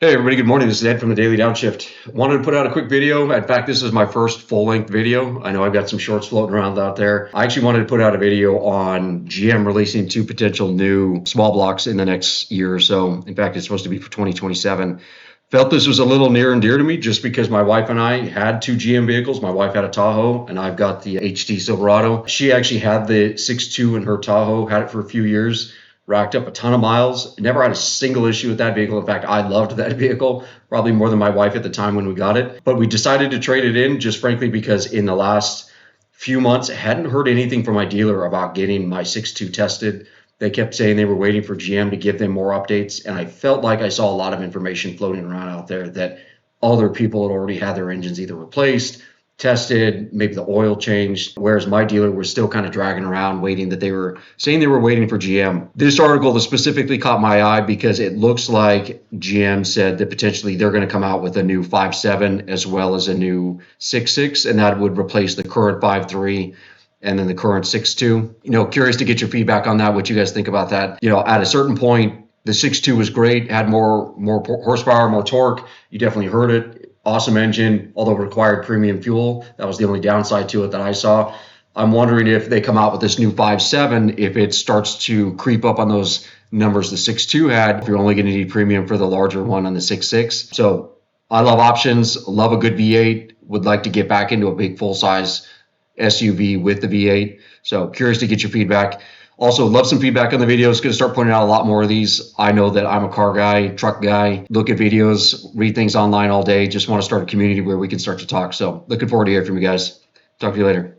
Hey everybody, good morning. This is Ed from the Daily Downshift. Wanted to put out a quick video. In fact, this is my first full-length video. I know I've got some shorts floating around out there. I actually wanted to put out a video on GM releasing two potential new small blocks in the next year or so. In fact, it's supposed to be for 2027. Felt this was a little near and dear to me just because my wife and I had two GM vehicles. My wife had a Tahoe and I've got the HT Silverado. She actually had the 6.2 in her Tahoe, had it for a few years. Racked up a ton of miles, never had a single issue with that vehicle. In fact, I loved that vehicle, probably more than my wife at the time when we got it. But we decided to trade it in just frankly because in the last few months, I hadn't heard anything from my dealer about getting my 6.2 tested. They kept saying they were waiting for GM to give them more updates. And I felt like I saw a lot of information floating around out there that other people had already had their engines either replaced, tested, maybe the oil changed, whereas my dealer was still kind of dragging around waiting, that they were saying they were waiting for GM. This article specifically caught my eye because it looks like GM said that potentially they're going to come out with a new 5.7 as well as a new 6.6, and that would replace the current 5.3 and then the current 6.2. Curious to get your feedback on that, what you guys think about that. At a certain point, the 6.2 was great, had more horsepower, more torque. You definitely heard it. Awesome engine, although required premium fuel. That was the only downside to it that I saw. I'm wondering if they come out with this new 5.7, if it starts to creep up on those numbers the 6.2 had, if you're only going to need premium for the larger one on the 6.6. So I love options, love a good V8, would like to get back into a big full-size SUV with the V8. So curious to get your feedback. Also, love some feedback on the videos. Going to start putting out a lot more of these. I know that I'm a car guy, truck guy, look at videos, read things online all day. Just want to start a community where we can start to talk. So looking forward to hearing from you guys. Talk to you later.